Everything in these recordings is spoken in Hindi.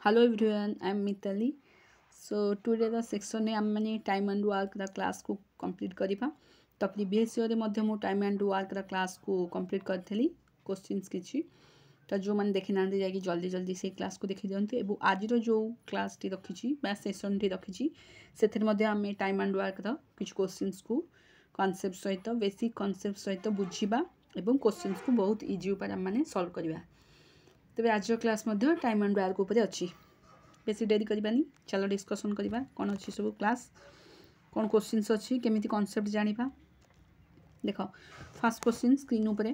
Hello everyone, I am Mitali. So today the section आम मैंने टाइम एंड वर्क क्लास को कंप्लीट करिबा तो प्रीवियस ईयर मध्ये मो टाइम एंड वर्क क्लास को कंप्लीट करथली क्वेश्चंस किछि तो जो मैंने देखि नांदी जाकी जल्दी जल्दी से क्लास को देखि दियंतु एबो आज जो क्लास टी रखिछि बा सेशन टी रखिछि सेथिर मध्ये आमे टाइम एंड वर्क किछि क्वेश्चंस को कांसेप्ट सहित बेसिक कांसेप्ट सहित बुझिबा एवं क्वेश्चंस को बहुत इजी ऊपर हम माने सॉल्व करिबा तेरे आज class Madhya time and work उपर अच्छी बेसी डेरी करबानी चलो डिस्कशन करबा कौन अच्छी सब क्लास कौन क्वेश्चंस अच्छी केमिति कांसेप्ट जानिबा देखो फर्स्ट क्वेश्चन स्क्रीन ऊपर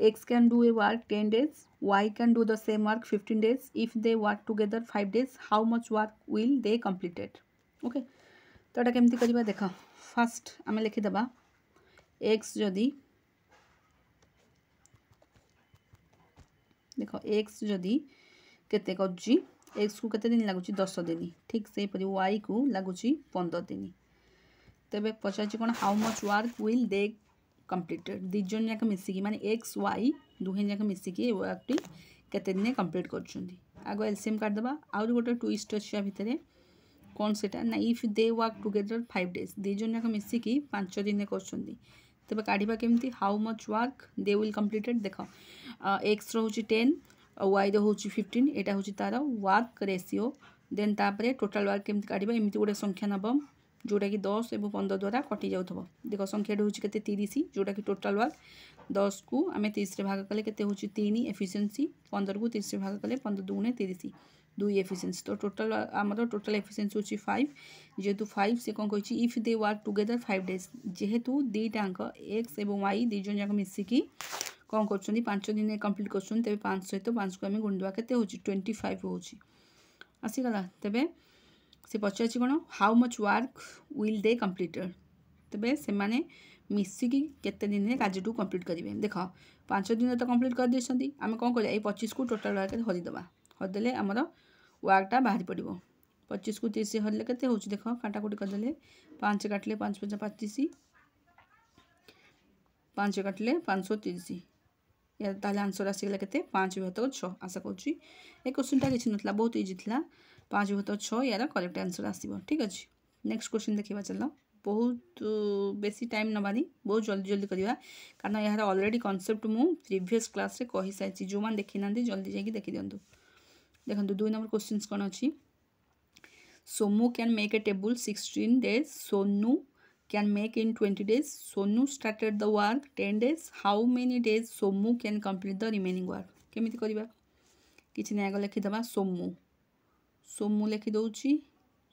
x can do a work 10 days y can do the same work 15 days if they work together 5 days how much work will they completed okay तो एटा केमिति करबा देखो फर्स्ट आमे लिखि दबा x जदी देखो एक्स जदि केते करूची एक्स को केते दिन लागुची 10 दिन ठीक से परि वाई को लागुची 15 दिन तबे पचाची कोन how much work will they completed दिजन जाक मिसिकी माने एक्स वाई दुहेन जाक मिसिकी वर्कटी केते दिन कंप्लीट करछुंदी आगो एलसीएम काट दबा आउर गोटे ट्विस्ट अछि भितरे कोन सेटा ना if they work together 5 days दिजन जाक मिसिकी 5 दिन करछुंदी तबे काढिबा केमती how much work they will completed देखो एक्स रोची 10 वाई रोची 15 एटा होची तार वर्क रेशियो देन तापरे टोटल वर्क केमती काढिबा एमती गोटे संख्या नबम जोटा कि 10 एवं 15 द्वारा कटि जाउथबो देखो संख्या होची केते 30 जोटा कि टोटल वर्क 10 को आमे 30 रे भाग कले केते होची 3 एफिशिएंसी 15 को 30 रे भाग कले 15 दुने 30 2 एफिशिएंसी तो टोटल आमर टोटल एफिशिएंसी होची 5 जेतु 5 से कोन कहछि if they work together 5 days जेहेतु दीटा अंक x एवं y दिजन जाक मिसिकी कौन कर 5 दिन कंप्लीट कर तेज 5 सहित 5 को आम गुणा के 25 होची आसीगला तेबे से पचार कौन how much work will they completed तेबे से माने मिसिकी केते दिन कार्य कंप्लीट करेंगे देख 5 दिन तो कंप्लीट कर देछंती आम कौन कर 25 को टोटल वर्क हरिदेबा हरिदेले आमर वर्कटा बाहर पड़ो 25 को 30 हरले केते होची देख काटाकुटी करदे 5 काटले 5 5 25 5 काटले 530 या ताले आंसर आसीगला केते 5 भाग 6 आशा करूची ए क्वेश्चनटा किछि नथला बहुत इजी थला 5 भाग 6 यार करेक्ट आंसर आसीबो ठीक अछि नेक्स्ट क्वेश्चन देखिबा चलो बहुत बेसी टाइम नबानी बहुत जल्दी जल्दी करिवा कारण यार ऑलरेडी कांसेप्ट मु प्रीवियस क्लास रे कहि साइछि जो मान देखि नांदी जल्दी जाई देखि दियंतु देखंतु 2 नंबर क्वेश्चंस कोन अछि Somu can make a table 16 days Sonu can make in 20 days. Sonu started the work 10 days. How many days Somu can complete the remaining work? केमिति करिबा किछि नै आगो लिखि दबा सोमू सोमू लिखि दउची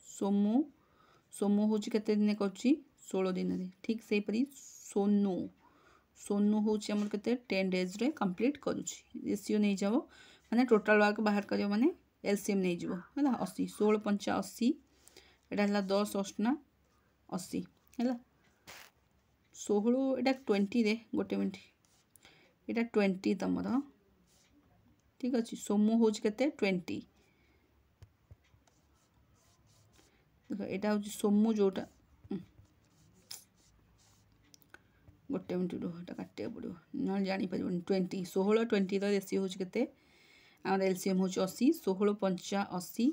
सोमू सोमू होची केते दिन करची 16 दिन रे ठीक सेही परी सोनू सोनू होची हमर केते 10 डेज रे कंप्लीट करूची रेशियो नै जावो माने टोटल वर्क बाहर करियो माने एलसीएम नै जिवो हला 80 16 5 80 एटा हला 10 8 80 है 16 एटा 20 रे गोटे मिनट एटा 20 तमर ठीक अछि सोमू होज केते 20 देखो एटा होज सोमू जोटा गोटे मिनट रो एटा काटे पड़ो न जानि परबो 20 16 20 रो रेशियो होज केते हमर एलसीएम होज 80 16 5 80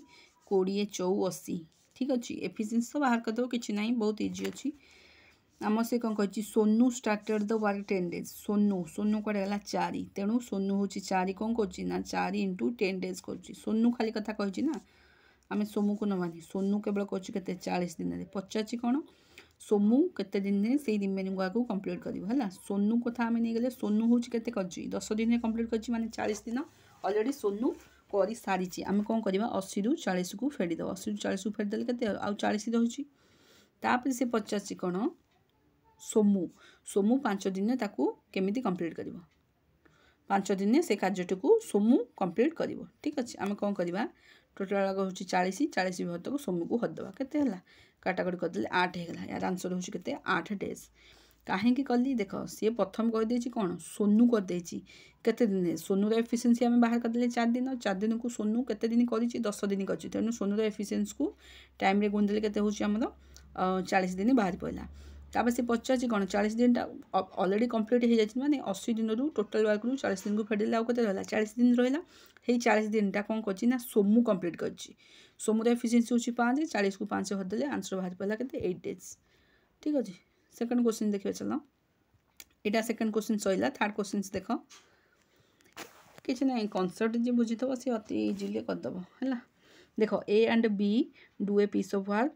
20 84 ठीक अछि एफिशिएंसी तो बाहर कर दो किछि नाही बहुत इजी अछि आम से कौन कह Sonu started the work 10 days Sonu Sonu कड़े गला 4 तेणु सोनू हूँ 4 कौन कर 4 इंटू 10 डेज कर सोनू खाली कथा कही ना आम सोमू को नवानी सोनू केवल कर 40 दिन में पचार कौन सोमू केते दिन में से रिमेनिंग वर्क को कंप्लीट कर सोनू कथा आम नहीं गले सोनू हूँ के 10 दिन में कंप्लीट कर माने 40 दिन ऑलरेडी सोनू कर सारी आम कौन करवा 80 रु 40 को फेरीद 80 रु 40 को फेरीदे के आउ 40 रही तापर से पचार कौन सोमू सोमू 5 दिन ताकू केमिति कंप्लीट करिवो 5 दिन से कार्यटी को सोमू कंप्लीट करिवो ठीक अछि आमे कोन करबा टोटल लगा होची 40 40 भत को सोमू को हद दबा केते हला काटाकटी कर देले 8 हे गला यार आंसर होची केते 8 डेज काहे की कली देखो से प्रथम कह देची कोन सोनू कर देची केते दिन सोनू रो एफिशिएंसी आमे बाहर कर देले 4 दिन को सोनू केते दिन करिची 10 दिन करिची तेनु सोनू रो एफिशिएंसी को टाइम रे गुण देले केते होची हमरो 40 दिन बाहर पइला तापर से पचार कौन 40 दिन अलरेडी कम्प्लीट हो जाए माने 80 दिन रु टोटाल वर्क रु 40 दिन को फेडेल आउ केते रहला 40 दिन रहा हे 40 दिन टा कौन करछि ना सोमु कंप्लीट करछि सोमुर एफिशिएंसी होछि 5 40 को 5 हदेले आंसर बाहर पला केते 8 डेज ठीक अछि। सेकंड क्वेश्चन देखियो चलो एटा सेकंड क्वेश्चन सइला थर्ड क्वेश्चन देख किछ ना कॉन्सेप्ट जे बुझितबो से अति इजीली कर दबो हैला देखो A and B do a piece of work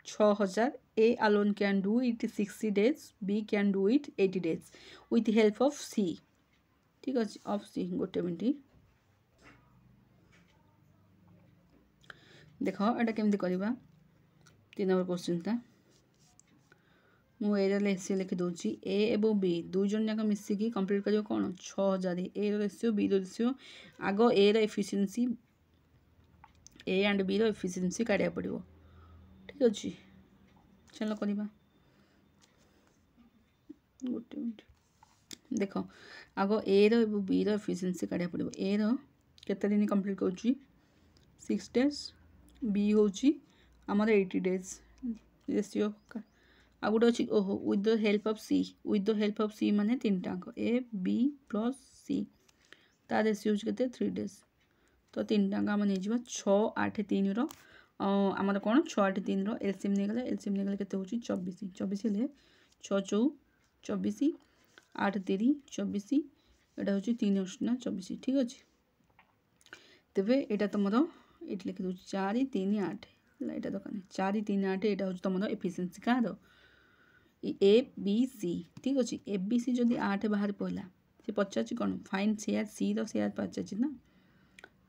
6000 A alone can do it 60 days B can do it 80 days with the help of C ठीक अछि ऑफ C गोटे मिनट देखो एटा केमती करबा 3 नंबर क्वेश्चन था मु ए रेशियो लिखि दोची ए एवं बी दुई जन जाक मिसिकी कंप्लीट करियो कोन 6000 ए रेशियो बी रेशियो आगो ए रो एफिशिएंसी ए एंड बी रो एफिशिएंसी काढिया पड़िबो ठीक अछि चलो करबा गोटे मिनट देखो आगो ए रो एवं बी रो एफिशिएंसी काढिया पड़िबो ए रो केते दिन कंप्लीट करछि 6 डेज बी होची हमर 80 डेज रेशियो आ गोटे अच्छी ओहो विथ द हेल्प ऑफ सी माने 3 टाक ए बी प्लस सी तार रेशियो के 3 डेज तो 3 टाक आम नहीं 6 8 3 रमर कौन 6 8 3 एलसीएम नहीं गले के 24 24 हेल्ले 6 4 24 8 3 24 यहाँ हूँ 3 8 24 ठीक अच्छे तेरे यहाँ तुम ये लिखी दूँ 4 3 8 यहाँ दरकार 4 3 8 यहाँ हूँ तुम एफिशिएंसी क्या ए बी सी ठीक अच्छे ए बी सी जदि 8 बाहर पड़ा सी पचार कौन फाइन सेयार सी रेयार पचार ना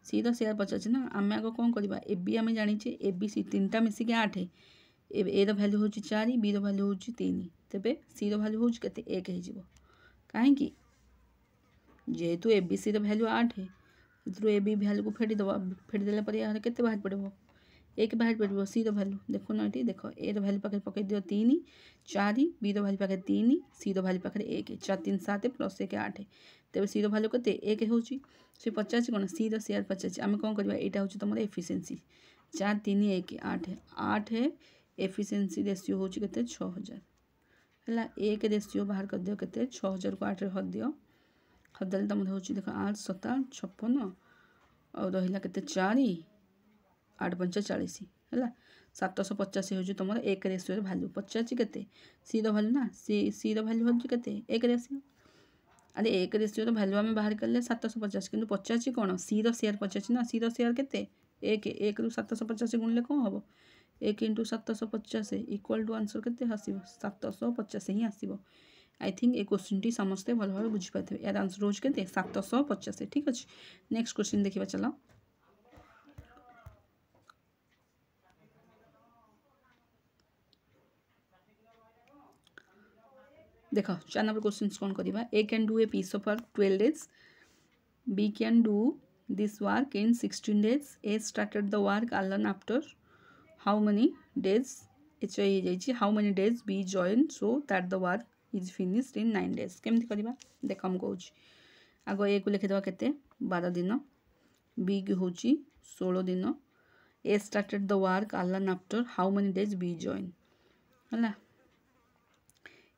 सी रेयार पचार ना आम आग कौन करवा ए बी आम जाचे ए बी सी 3टा मिसिक 8 ए भैल्यू हूँ 4 बी भैल्यू हूँ 3 तेरे सी भैल्यू हूँ के 1 हो कहीं जेहेतु A B C value 8 A B value को फेड़देला पर यार के बाहर पड़ो 1 बाहर पड़ो सी भैल्यू देखो ना ये देख ए भैल्यू पाखे पकई दियो 3 4 बी भैल्यू पाखे 3 सी भैल्यू पाखे 1 4 3 7 प्लस 1 8 तेरे सी भैल्यू के 1 हो पचार कौन सी सेयार पचार आम कौन करवा यहाँ हूँ तुम एफिशिएंसी 4 3 1 8 8 एफिशिएंसी रेशियो हूँ के 6000 है 1 रेशियो बाहर कर दियो के 6000 को 8 हद दियो हदेले तुम हूँ देख 8 7 56 और रहा के 4 8 5 40 है 785 हूँ तुम 1 रेशियो भैल्यू पचार के सी भैल्यू ना सी भैल्यू हूँ के 1 रेशियो अरे 1 रेशियो भैल्यू आम बाहर कले 750 कि पचार कौन सी सेयार पचार ना सी सेयार के 1 रु 750 गुणले कौन हम 1 × 750 इक्वल टू आंसर के आसो 750 ही आसो I think A question T समस्ते भल भाव बुझीपारे यार आंसर हूँ के 750 ठीक अच्छे। नेक्स्ट क्वेश्चन देखा चलो देख 4 नंबर क्वेश्चन कौन करवा A can do a piece of work 12 days B can do this work in 16 days A started the work alone after how many days एच हो how many days B join so that the work is finished in 9 days केमती करवा देख हम कौच आग ए को लिखिदेवा के 12 दिन बी की हूँ 16 दिन A started the work alone after how many days B join है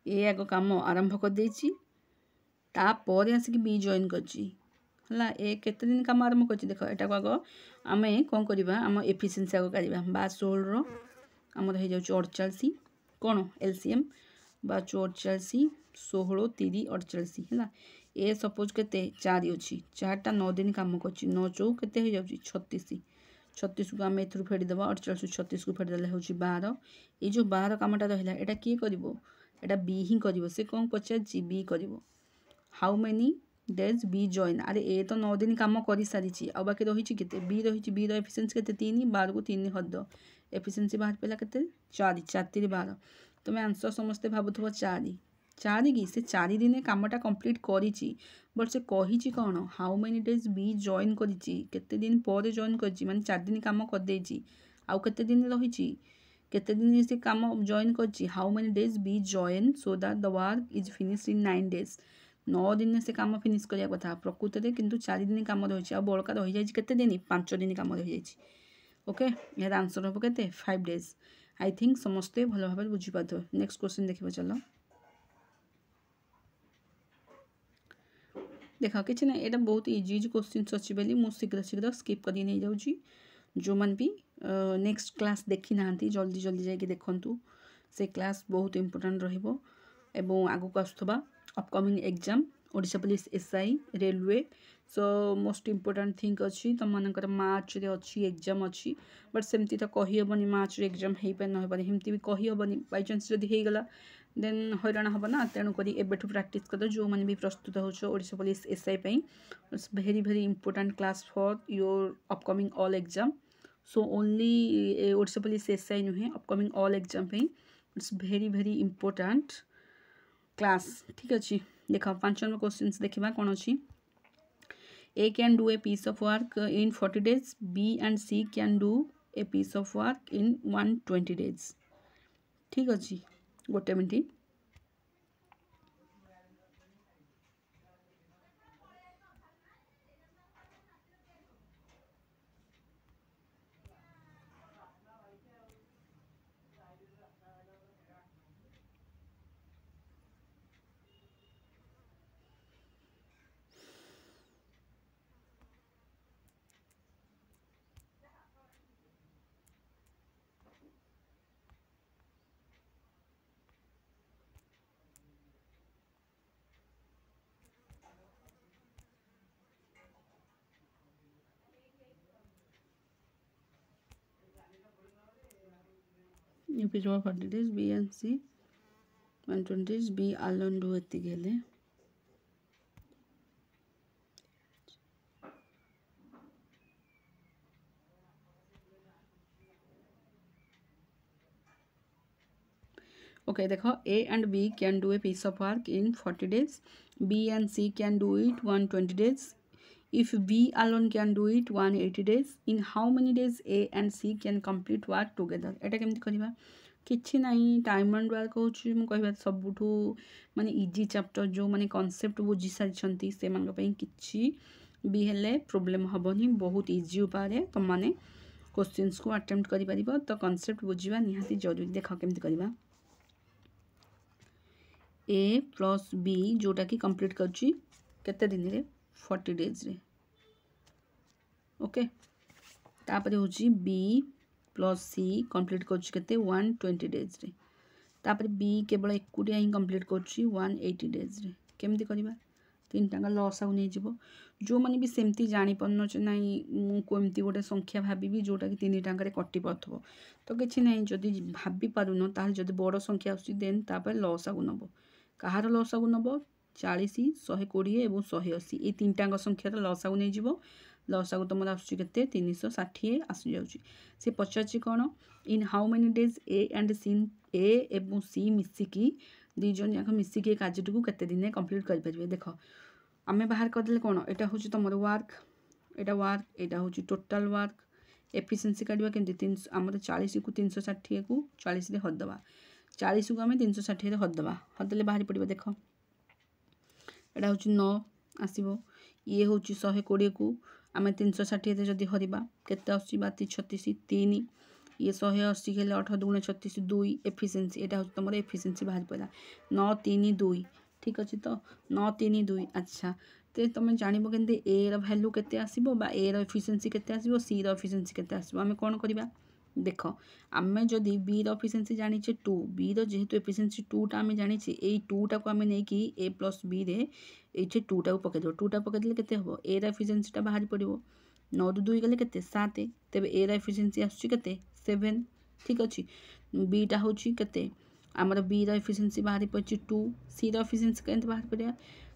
ए आग कम आरंभ कर आसिक बी जॉइन करला ए केते दिन कम आरंभ कर देख एटा को आग आम कौन करवा आम एफिशिएंसी आग काढ़ा 16 आमर हो जाऊँ 48 कौन एलसीएम 48 16 30 48 है ए सपोज के 4 अच्छी 4टा 9 दिन कम कर 9 4 के 36 36 को आम ए फेड़देव 48 36 को फेड़देले हूँ 12 ये जो 12 कमटा रहा यहाँ किए कर एटा बी ही कर से कौन पचार बी कर how many days B join अरे ए तो 9 दिन कम कर सारी आ बाकी रही के बी रही बी एफिशिएंसी के 3 12 को 3 हद एफिशिएंसी बाहर पड़ा के 4 4 3 12 तुम आंसर समस्ते भावुव 4 कि से 4 दिन कमटा कंप्लीट करी बट से कही कौन how many days B join करते दिन पर जॉइन कर माने 4 दिन कम कर आउ केते दिन रही केते दिन से कम जॉइन कर how many days B join so that the work is finished in 9 days 9 दिन से कम फिनिश करिया कथा प्रकृत में किंतु 4 दिन कम रही बड़का रही जाए केते दिन 5 दिन कम रही जाए ओके यार आंसर हम के 5 डेज आई थिंक समस्ते भल भाव बुझीपार। नेक्स्ट क्वेश्चन देखा चलो देख कि ना यहाँ बहुत इजी इजी क्वेश्चन अच्छी बोली मुझे शीघ्र शीघ्र स्किप कर नहीं जाऊँगी जो मैंने भी नेक्स्ट क्लास देखी ना जल्दी जल्दी जाकि देखु से क्लास बहुत इम्पोर्टाट रही आगक आसुवा upcoming exam Odisha police SI railway so most important thing अच्छी तुम मानकर मार्च रे अच्छी एग्जाम अच्छी बट सेमती तो कहीहबनी मार्च रे एग्जाम हो पारे न पारे सेमती भी कहीहबनी बाई चान्स जदि होगला देन हैरान हम ना तेणुक एबेठू प्राक्टिस कर जो मैंने भी प्रस्तुत Odisha police SI very very important class for your upcoming all exam so only Odisha police SI नुहे upcoming all exam it's very very important class ठीक अच्छे देख 5 नंबर क्वेश्चन देखा कौन अच्छी A can do a piece of work in 40 days B and C can do a piece of work in 120 days ठीक अच्छे गोटे minute You piece of 40 days B and C 120 days B alone do एतिके okay देखो A and B can do a piece of work in 40 days B and C can do it 120 days if B alone can do it 180 days in how many days A and C can complete work together एटा केमती करबा किछि नाही टाइम एंड वर्क होछि मु कहबा सबुठू माने इजी चैप्टर जो माने कांसेप्ट बुझी सारिछंती से मान पई किछि भी हेले प्रॉब्लम हबनी बहुत इजी उपाय तुम माने क्वेश्चंस को अटेम्प्ट करि परिबो तो कांसेप्ट बुझीबा निहाती जरूरी देखा केमती करबा A प्लस B जोटा कि कंप्लीट करछि केते दिन रे 40 डेज रे ओके तापर होछि B प्लस C कंप्लीट करछि केते 120 डेज रे तापर B केवल एकुटिया ही कंप्लीट करछि 180 डेज रे केमती करबा तीन टाका लॉस आउ नै जिवो जो माने भी सेमती जानि पन्न छ नै मु कोमती गोटे संख्या भाबी जोटा कि 3 टाका रे कटि पथबो तो किछि नै जदि भाबी पारुनो ताल जदि बड़ संख्या आसी देन तापर लॉस आउ नबो कहार लॉस आउ नबो 40 120 एवं 180 ए तीन टाका संख्यार लॉस आउ नै जिवो लॉस आउ तुम आसुची केते 360 आसु जाउची से पचाची कोन in how many days A and C A एवं सी मिसिकी दी जन याक मिसिकी कार्यटू केते दिन कंप्लीट कर परिबे देखो आमे बाहर कर देले कोन एटा होची तमर वर्क एटा होची टोटल वर्क एफिशिएंसी काढिबा केंति 300 हमर 40 को 360 को 40 रे हद दबा 40 को हमें 360 रे हद दबा हद देले बाहर पड़िबो देखो एटा होची 9 आसीबो ये होची 120 को आम 360 रे जदि हरिबा केते आसी 36 3 ये 180 के 8 2 36 2 एफिशिएंसी एटा होची तमर एफिशिएंसी बाहर पड़ा 9 3 2 ठीक अछि तो 9 3 2 अच्छा ते तुम जानिबो केंते ए रो वैल्यू केते आसीबो बा ए रो एफिशिएंसी केते आसीबो सी रो एफिशिएंसी केते आसीबो आमे कोन करबा देख आमे जदि बी रो एफिशिएंसी जानिचे 2 बी रो जेहेतु एफिशिएंसी 2 टा आमे जानिचे एई 2 टा को आमे नै कि ए प्लस बी रे एठे 2 टा को पके दो 2 टा पके दिले केते हबो ए रो एफिशिएंसी टा बाहर पड़िबो 9 2 गले केते 7 तबे ए रो एफिशिएंसी आसुची केते 7 ठीक अछि बी टा होची केते आमर बी रो एफिशिएंसी बाहर पड़छि 2 सी रो एफिशिएंसी केंते बाहर पड़िया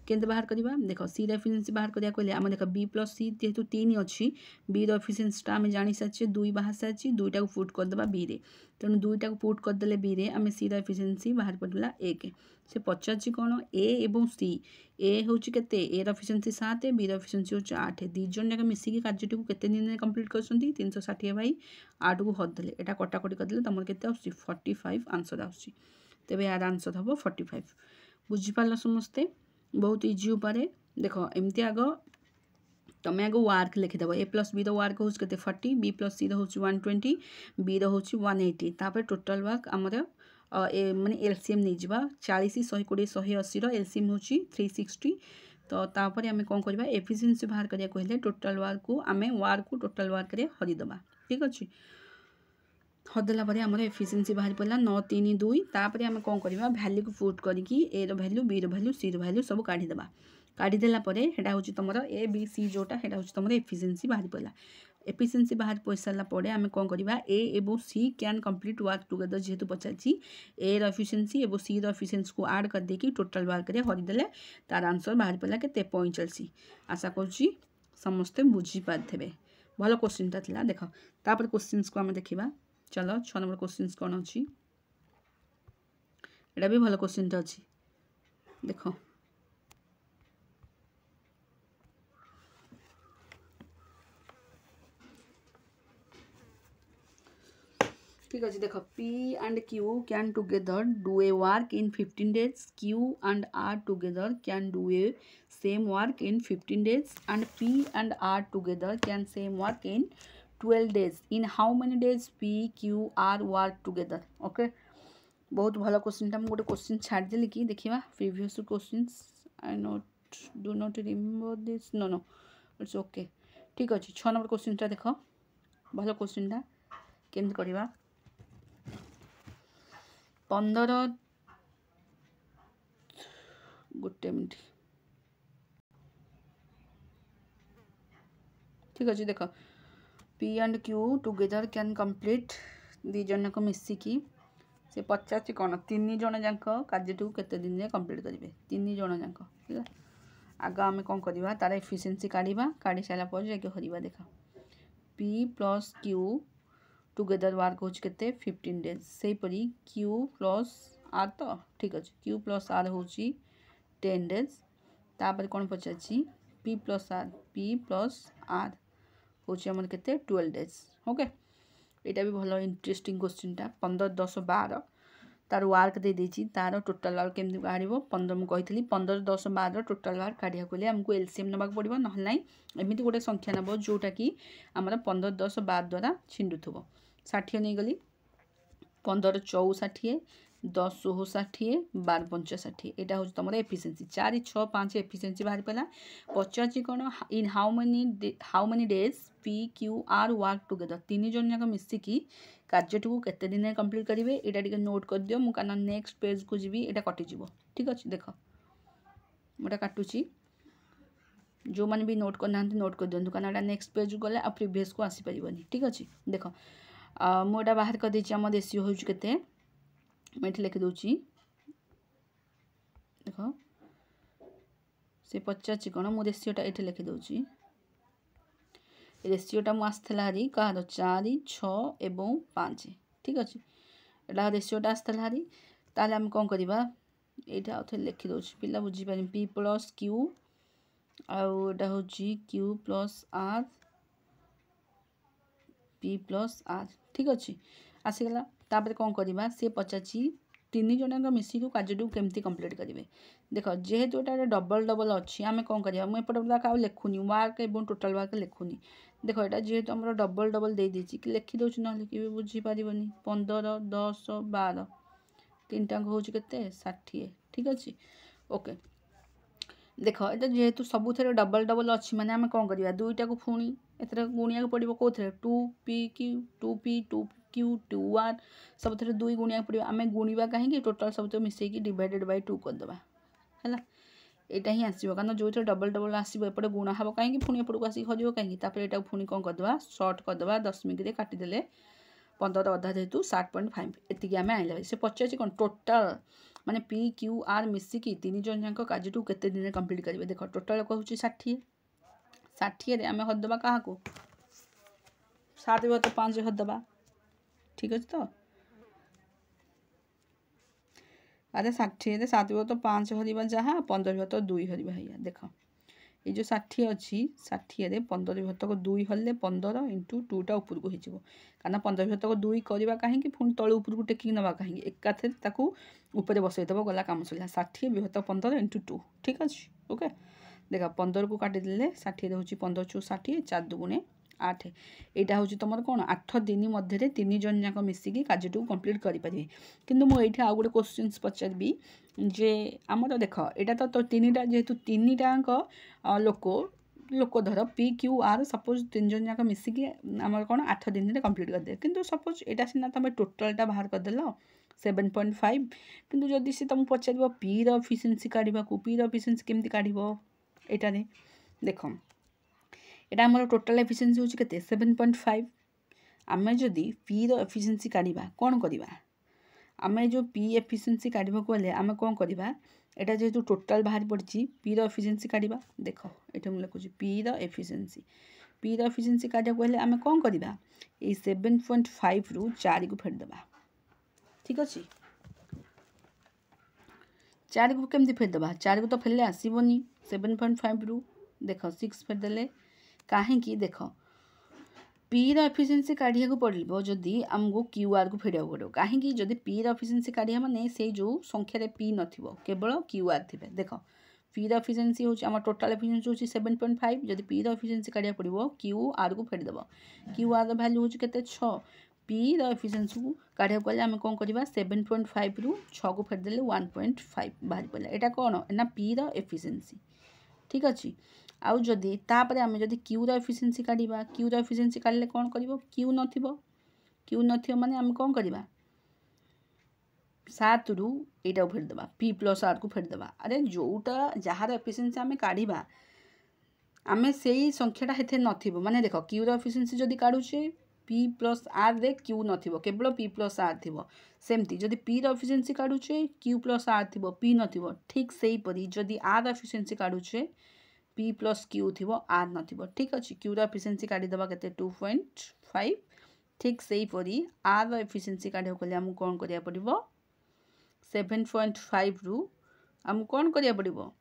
केंते बाहर करबा देखो सी रो एफिशिएंसी बाहर करिया कहले हम देखो बी प्लस सी जेहेतु 3 अछि बी रो एफिशिएंसी टा हम जानि साछि 2 बाहर साछि 2 टा को पुट कर देबा बी रे तेनु 2 टा को पुट कर देले बी रे हम सी रो एफिशिएंसी बाहर पड़ला 1 से पचाछि कोन ए एवं सी ए होछि केते ए रो एफिशिएंसी 7 बी रो एफिशिएंसी होछि 8 दी जन जाक मिसी की कार्यटी को केते दिन में कंप्लीट करछंती 360 भाई 8 को हद देले एटा कटा कटी कर देले तमर केते आछि 45 आंसर आछि तबे यार आंसर हबो 45 बुझि पाला समस्ते बहुत इजी उपारे देखो एमती आग तुम्हें आगे वार्क लिखिदेव ए प्लस बी वार्क हूँ के 40 बी प्लस सी हूँ 120 बी हूँ 180 तापर टोटाल वार्क आमर माने एलसीएम नहीं जावा 40 120 180 एलसीएम हूँ 360 तो तापर आम कौन करवा एफिशिएंसी बाहर करिया कहले टोटाल वार्क को आम वार्क को टोटाल वार्क रे हरिदबा ठीक अच्छे हदेला पर आम एफिशिएंसी बाहर पड़ा 9 3 2 तापर आम कौन करवा भैल्यू को पुट करके ए भैल्यू बी भैल्यू सी भैल्यू सब काढ़ीदेवा काढ़ीदेला हेटा हूँ तुम ए बी सी जोटा हेटा हूँ तुम एफिशिएंसी बाहर पड़ा एफिशिएंसी बाहर पड़ सारापर आम कौन करवा ए एवं सी कैन कंप्लीट वर्क टुगेदर जेहेतु पचार ए एफिशिएंसी और सी एफिशिएंसी को ऐड कर देकी टोटाल वर्क रे हरिदेले तार आंसर बाहर पड़ा के 45 आशा करुँची समस्ते बुझीपारे भल क्वेश्चनटा था देख तापर क्वेश्चंस को आम देखा चलो 6 नंबर क्वेश्चंस कौन अच्छी एटा भी भल क्वेश्चनटा अच्छी देख ठीक अच्छे देख P and Q can together do a work in 15 days. Q and R together can do a same work in 15 days and P and R together can same work in 12 days. In how many days P, Q, R work together? Okay. बहुत भल क्वेश्चन टा गोटे क्वेश्चन छाड़देली कि देखा previous questions I not do not remember this no no it's okay ठीक अच्छे 6 नंबर क्वेश्चन टा देख भल क्वेश्चन टा केमती करवा 15 गोटे मिनट ठीक अच्छे देख P and Q together can complete the जन को मिसिकी से पचार कौन 3 जन जाक कार्य केते दिन में कंप्लीट करेंगे 3 जन जाक ठीक आग आम कौन करवा तार एफिशिएंसी काढ़ा काढ़ी सारापर जाके हरवा देख P plus Q together work हूँ के 15 डेज से परी Q प्लस R तो ठीक अच्छे Q प्लस R हूँ 10 डेज तापर कौन पचार P प्लस R हूँ आम के 12 डेज ओके यहाँ भी भल इंटरेस्टिंग क्वेश्चन टा 15 10 12 तार वर्क दे देछि तार टोटाल वर्क केमती काढ़ 15 मुझे 15 10 12 टोटाल वर्क काढ़ा को आमको एलसीएम नवाक पड़ो ना ना एमती गोटे संख्या नब जोटा कि आमर 15 10 12 द्वारा छिंडुथब 60 नहीं गली 15 4 60 10 16 60 12 5 60 यहाँ हूँ तुम एफिशिएंसी 4 6 5 एफिशिएंसी बाहर पड़ा पचार कौन in how many days P Q R work together 3 जन जाक मिसिकी कार्यटू केते दिन कंप्लीट करेंगे यहाँ टे नोट कर दियो मु कारण नेक्स्ट पेज को जी यहाँ कटिज ठीक अच्छे देख मुझे काटुची जो मैंने भी नोट करना नोट कर दिखाँ कारण नेक्स्ट पेज को गले आ प्रीवियस को आसीपारे ठीक अच्छे देख मुझे बाहर कर देछि आम रेशियो हूँ के मुझे लिखिदे देख से पचार कौन मु रेशियोटा ये लिखिदे रेशियोटा मु आसला हारी कह 4 6 एवं 5 ठीक अच्छे यहाँ रेशियोटा आसला हारी ताले आम कौन करवा यहाँ आउ लिखिदे पिला बुझीपारे P प्लस Q आउटा हूँ Q plus R P plus R ठीक अच्छे आसीगला तापर कौन करवा सी पचार 3 जन मिसिक कार्य केमती कंप्लीट करेंगे देख जेहेतु यहाँ डबल डबल अच्छी आम कौन करवा मुझे आउ लिखुनी वर्क और टोटाल वर्क लिखुनी देख यहाँ जेहेतु आम डबल डबल दे देछि कि लिखिदे ना कि बुझीपारे 15 10 12 3 हूँ के 60 ठीक अच्छे ओके देख ये जेहेतु सबुथ डबल डबल अच्छी माने आम कौन करवा दुईटा को पुणी एथर गुणिया पड़ो कौन 2P 2Q 2R सब थे 2 गुणिया पड़ो आम गुणवा कहीं टोटाल सब मिसेक डिवाइडेड बाय 2 करदे है यहाँ ही आसो कारण जो थे डबल डबल आसो एपटे गुणा हम कहीं पुणी एपटू आसिक हर कहीं यहाँ पुणी कौन करदे सर्ट करदे दशमिक काटिदेले 15 अधा जेहतु 7.5 एति आम आइला से पचार कौन टोटाल माने P Q R मिसिकी 3 जन जाक कार्य केते दिन कंप्लीट करेंगे देख टोटाल कहूँ 60 60 आम हरदे क्या 7 तो 5 हरदे ठीक अच्छे तो अरे 60 7 तो 5 हरवा जहाँ 15 तो 2 हरवा है देख ये जो 60 अच्छी 60 15 तक 2 हल्ले 15 इंटू 2टा ऊपर को हो कारण 15 तक 2 करवा कहीं पुणी तल ऊपर को टेकिक नवा कहीं एकाथरे ऊपर बसईदेव गला कम सर 60 15 इंटू 2 ठीक अच्छे ओके देख 15 को काटिदेले 60 हूँ 15 चु 60 4 दुगुणे 8 यहाँ हूँ तुम कौन 8 दिन मध्य 3 जन जाक मिसिकी कार्यटी कंप्लीट करेंगे किंतु मुझे आउ गोटे क्वेश्चन पचारि जे आमर देख यहाँ तो तीनटा जेहेतु तीन टाक लोक धर पी क्यू आर सपोज 3 जन जाक मिसिकी आमर कौन 8 दिन में कंप्लीट करदे किंतु सपोज यहाँ सीना तुम टोटालटा बाहर करदेल 7.5 किंतु जदि सी तुमको पचार पी एफिशिएंसी काढ़ा पी एफिशिएंसी केमती काढ़ यहाँ देख यहाँ आम टोटाल एफिशिएंसी हूँ के 7.5 आम जदि पी एफिशिएंसी काढ़ा कौन करवा आम जो पी एफिशिएंसी काढ़ा गले आम कौन करवा यहाँ जेहेतु टोटाल बाहर पड़ी पी एफिशिएंसी काढ़ा देख ये मुझे लिखुची पी एफिशिएंसी काढ़ा गले आम कौन करवा ये 7.5 रु 4 को फेरदेबा ठीक अच्छे 4 को केमती फेरदेबा 4 को तो फेरले आसबनी 7.5 रु देख 6 फेरदेले कहीं देख पी एफिशिएंसी काढ़ा पड़ो जदि आमको क्यू आर को फेरा पड़ो कहीं जदि पी एफिशिएंसी काढ़ा माने से जो संख्यार पी नथिबो केवल क्यू आर थे देख पी एफिशिएंसी हूँ आम टोटाल एफिशिएंसी हूँ 7.5 जदि पी एफिशिएंसी काढ़ा पड़ो क्यू आर को फेरदेव क्यू आर वैल्यू हूँ के 6 पी एफिशिएंसी को काढ़ा गले आम कौन करवा 7.5 रु 6 को फेरदेले 1.5 बाहर पड़ा यहाँ कौन ना पी एफिशिएंसी ठीक अच्छे आउ जदि तापर आम जदि क्यू एफिशिएंसी काढ़ा क्यू एफिशिएंसी काढ़ले कौन कर क्यू नथिबो माने आम कौन करवा 7 रु एटा फेरदेबा पी प्लस आर को फेरदेबा अरे जोटा जार एफिशिएंसी आम काढ़ा आम से संख्याटा हेते नथिबो माने देख क्यू एफिशिएंसी जदि काढ़ुचे पी प्लस आर रे क्यू नथिबो केवल पी प्लस आर थिबो सेमती जदि पी एफिशिएंसी काढ़ुचे क्यू प्लस आर थिबो पी नथिबो ठीक सेही परी जदि आर एफिशिएंसी काढ़ुचे पी प्लस क्यू थी आर नथिबो ठीक अच्छे क्यू एफिशिएंसी काढ़ीदेवा के 2.5 ठीक से परी आर एफिशिएंसी काढ़ा गले आमको कौन करिया पड़िबो 7.5 रु आमको कौन करिया पड़िबो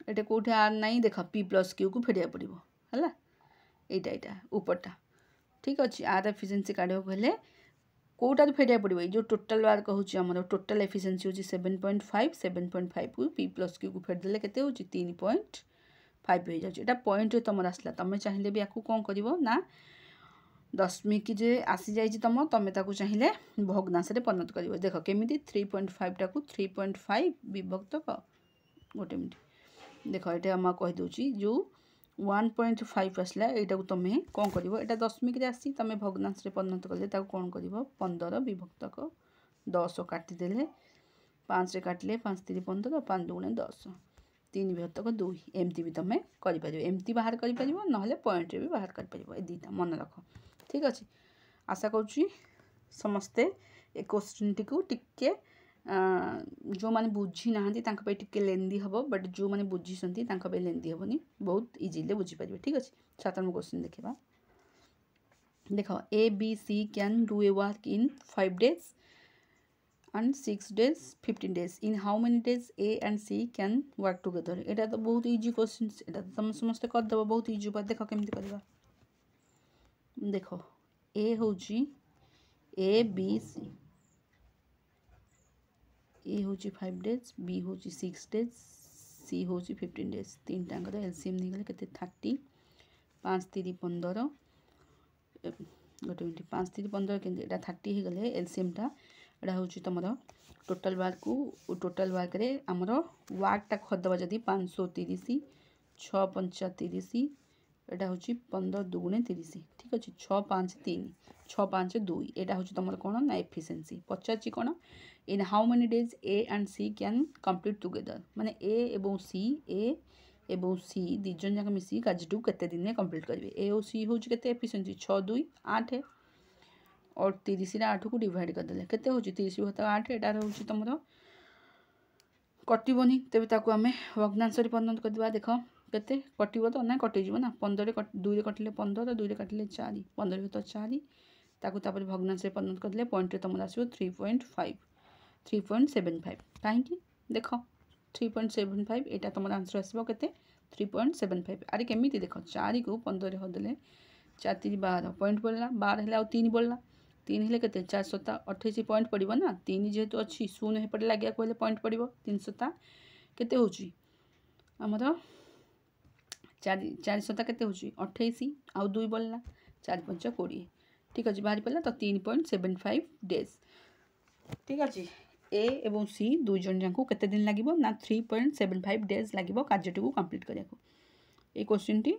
एटा कोठी आर नहीं देख पी प्लस क्यू को फेरिया पड़िबो हला एटा ऊपरटा ठीक अच्छे आर एफिशिएंसी काढ़ा गले कौटार फेरिया पड़ो ये जो टोटाल वार्क हूँ आम टोटाल एफिशिएंसी हूँ 7.5 को पी प्लस क्यू को फेरदेले के 3.5 हो जाए पॉइंट तुम आसला तुम चाहिए भी या कौन कर ना दशमिक जे आसी जाइए तुम चाहिए भग्नांश परिणत कर देख केमी 3.5 टाक 3.5 विभक्त गोटे मिनट देख ये आम कहीदे जो 1.5 आसला यहाँ को तुम कौन कर यहाँ दशमिक आसी तुम भग्नांश परिणत कले कौन कर 15 विभक्त 10 काटिदेले 5 काटिले 5 3 15 5 दुगुणे 10 3 विभक्त 2 एमती भी तुम कर एमती बाहर कर ना पॉइंट भी बाहर कर दीटा मन रख ठीक अच्छे आशा करुँची समस्ते ए क्वेश्चन टी टिके जो मैंने बुझी ना टिके लेंदी हम बट जो मैंने बुझी लेंदी हेनी बहुत इजिली बुझीपारे ठीक अच्छे 7 नंबर क्वेश्चन देखा देख A B C can do a work in 5 days and 6 days 15 days in how many days A and C can work together एटा तो बहुत इजी क्वेश्चन एटा तो तुम समस्त करदेव बहुत इजी उपाय देख केमती करवा देख ए हूँ ए बी सी ए हूँ 5 days बी हूँ 6 days सी हूँ 15 days तीन टाँगर एलसीएम नहीं गले के 30 5 3 15 गोटे मिनट 5 3 15 के 30 हो गले एलसीएमटा यहाँ हूँ तुम टोटाल वार्क को टोटाल वार्क रे आमर वार्कटा करदेवा जदि 530 6 5 30 यहाँ हूँ 15 दुगुणे 30 ठीक अच्छे 6 5 3 6 5 2 यहाँ हूँ तुम कौन ना एफिशिएंसी पचार कौन in how many days A and C can complete together माने ए एवं सी दिजन जाक मिसी कार्यटी केते दिन में कंप्लीट करेंगे ए और सी हूँ के एफिशिएंसी 6 2 8 और 30 8 को डिवाइड करदे के 30 + 8 यहाँ हूँ तुम कटोनी तेज आम भग्नांश परिणत करदे देख के कटो तो ना कटिज ना 15 2 कटिले 15 2 काटिले 4 15 + 4 तापर भग्नांश परिणत करदे पॉइंट तुम आसो 3.5 3.75 कहीं देख 3.75 यहाँ तुम आंसर आसो के 3.75 अरे केमी देख 4 को 15 होदेले 4 3 12 पॉइंट पड़ा 12 है 3 पड़ा 3 हेल्ले के 4 7 28 पॉइंट पड़ो ना 3 जेहेतु अच्छी 0 हेपटे लगे कहले पॉइंट पड़ो 3 7 के आमर 4 सता के 28 आउ 2 बढ़ला 4 5 20 ठीक अच्छे बाहरी पड़ा तो 3.75 डेज ठीक अच्छे ए एवं सी दुई जन जाक केते दिन लगे ना 3.75 डेज लगे कार्यटी को कंप्लीट करने को ये क्वेश्चन टी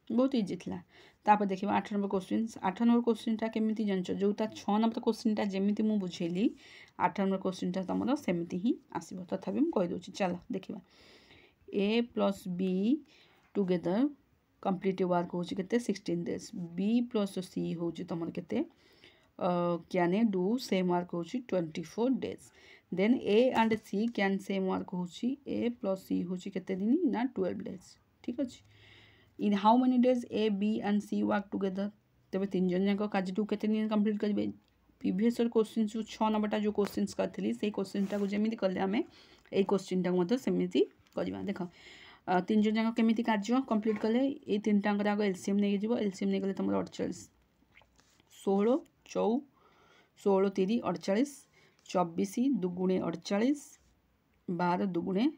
बहुत इजी था तापर देखा 8 नंबर क्वेश्चन 8 नंबर क्वेश्चन केमी जान जोटा 6 नंबर क्वेश्चन जमी मुझे बुझेली 8 नंबर क्वेश्चन तुम सेमती ही आसो तथा मुझे कहीदे चलो देखा A plus B together complete work हूँ के 16 डेज बी प्लस सी हूँ तुम के can A do same work हूँ 24 days then A and C can same work हूँ ए प्लस सी हूँ के दिन ना 12 डेज ठीक अच्छे in how many days A B and C work together तेज 3 जन जाक कार्य के दिन कंप्लीट करेंगे प्रीवियस क्वेश्चन जो 6 नंबरटा जो क्वेश्चन करी से क्वेश्चन टाक जमी कले आम ये क्वेश्चन टाक सेमती करवा देख 3 जन जाक केमी कार्य कंप्लीट कले ये 3 टाक आग एलसीएम नहीं जीव एलसीएम नहीं गले तुम 48 16 16 3 48 24 दुगुणे 48 12 दुगुणे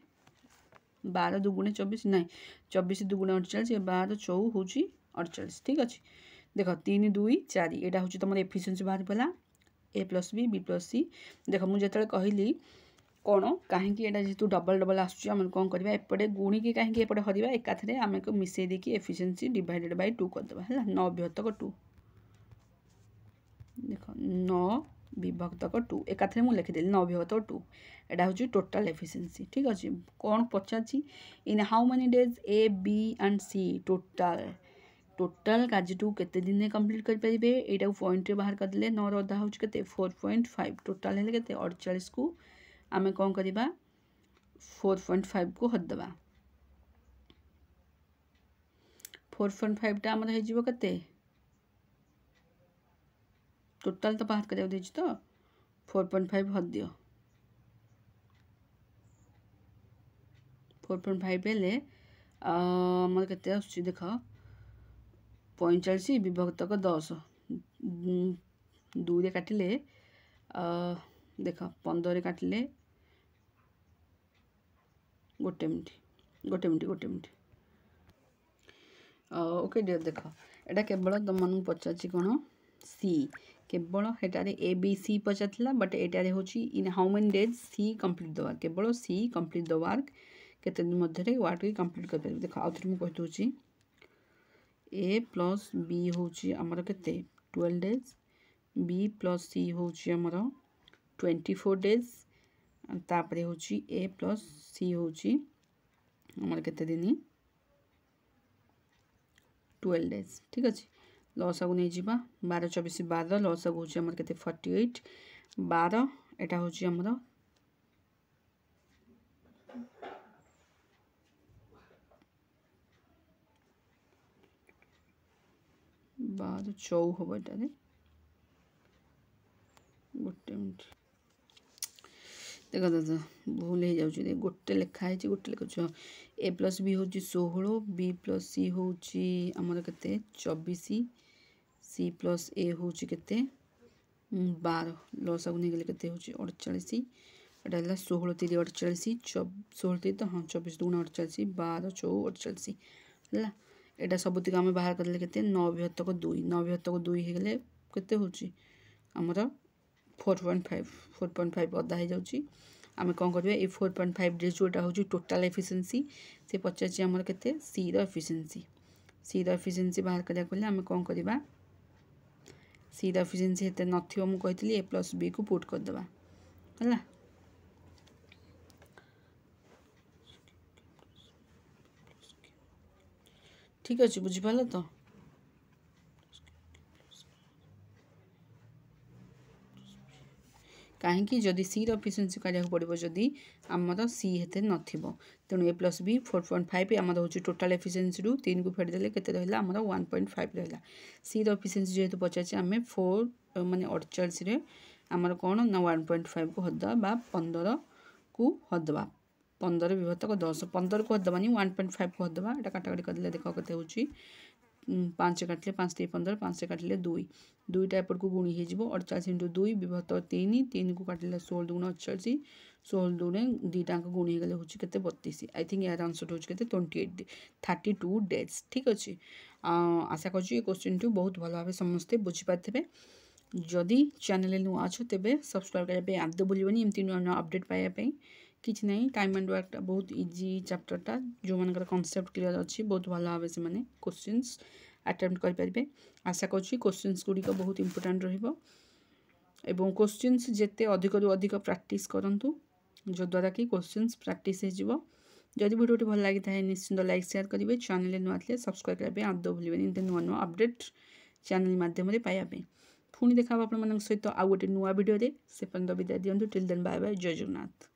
24 नहीं 24 दुगुणे 48 ये 12 चौ हूँ 48 ठीक अच्छे देख 3 2 4 यहाँ हूँ तुम एफिशिएंसी बाहर पड़ा ए प्लस बी प्लस सी देख मुझे कहली कौन कहीं जेहतु डबल डबल आसमें कौन करवा एपटे गुणिकी कहीं एपटे हरवा एकाथरे आम मिसई देकी एफिशिएंसी डिवाइडेड बाय 2 करदे है 9 विभक्तक 2 देख 9 विभक्तक 2 एकाथरे मुझे लिखिदेली 9 विभक्तक 2 एटा हूँ टोटाल एफिशिएंसी ठीक अच्छे कौन पचार in how many days A B and C total कार्य केते दिन कंप्लीट करेंगे यहाँ पॉइंट बाहर करदे 9 अधा हूँ के 4.5 टोटाल है के 48 को आम कौन करवा 4.5 को हरदे 4.5 टा आमर हो के टोटाल तो बाहर करा तो 4.5 हर दियो 4.5 हेले आमर के देख 45 विभक्तक 10 2 काटिले देख 15 काटिले गोटे मिनट ओके डियर देख एटा केवल तुम मन पचार कौन सी केवल हेटारे ए बी सी पचार बट एटारे हूँ in how many days C complete the work केवल सी कंप्लीट द वर्क केते दिन मध्य वर्क को कंप्लीट कर पारे देख आउे मुझे कहीदे ए प्लस बी हूँ आमर के 12 डेज बी प्लस सी हूँ आमर 24 डेज तापर हूँ ए प्लस सी हूँ आमर केते दिन 12 डेज ठीक अच्छे लस आगु नहीं जावा 12 24 12 लस आगु हूँ आमर के 48 12 एटा हूँ आमर 12 चौ हम एटारे गोटे मिनट देख दादा भूल हो जाए गोटे लिखाई गोटे लिखु ए प्लस बी हूँ 16 बी प्लस सी हूँ आमर के 24 सी प्लस ए हूँ के 12 लस आगु नहीं गले के 48 एटा 16 3 48 16 3 तो हाँ 24 2 48 12 चौ 48 है यहाँ सबुतिक आम बाहर करले के 9 विभक्तक 2 9 विभक्तक 2 हो गले के हूँ आमर 4.5 अदा हो जाऊँगी आम कौन करवा ये 4.5 डेज जोटा हूँ टोटाल एफिशिएंसी से पचार आमर के सी सी एफिशिएंसी बाहर करा आम कौन करवा सी एफिशिएंसी हेते नथिबो मु कहितली ए प्लस बी को पुट करदे है ठीक अच्छे बुझिपाल तो कहीं जदि सी एफिशिएंसी काढ़ा पड़ो जदि आमर सी हेते नथिबो तेणु ए प्लस बी 4.5 आमर हूँ टोटाल एफिशिएंसी रु 3 को फेरदेले केते रहिला आमर 1.5 रहिला सी एफिशिएंसी जेहेतु पचार आम 4 माने 48 रे आमर कौन ना 1.5 को हरदे 15 को हरदे 15 विभक्तक 10 15 को हरदे 1.5 को हरदे एटा काटाकाटी करदे देख के हूँ 5 କାଟିଲେ 5 3 15 5 କାଟିଲେ 2 2टा एपट को गुणी हो 48 इंटू 2 विभक्त 3 3 को काटिले 16 दुगुण 88 16 दुगुणे दुईटा गुणी गले हूँ के 32 आई थिंक यार आंसर हूँ के 32 डेज ठीक अच्छे आशा कर क्वेश्चन टू बहुत भल भाव समस्ते बुझीपारे जदि चैनल नुआ अच्छ तेज सब्सक्राइब करने आदि भूलनी एमती नुआ नुआ अपडेट पाइबापी किसी ना टाइम एंड वर्क बहुत इजी चैप्टरटा जो मान कनसेप्ट क्लियर अच्छी बहुत भल भाव से क्वेश्चंस अटेम्प्ट करेंगे आशा करुँच क्वेश्चंस गुड़िक बहुत इंपोर्टाट रही क्वेश्चंस जिते अधिक रु अधिक प्रैक्टिस करूँ जद्वारा कि क्वेश्चंस प्रैक्टिस हो जदि वीडियो भल लगी था निश्चिंत लाइक शेयर करेंगे चैनल नुआ थे सब्सक्राइब करने आदौ भूलें नुआ नुआ अपडेट चैनल माध्यम पाइबापी पुणी देखा आप सहित आउ गोटे नुआ वीडियो से पर्यंत विदाय दिंतु टिल देन बाय बाय जय जगन्नाथ।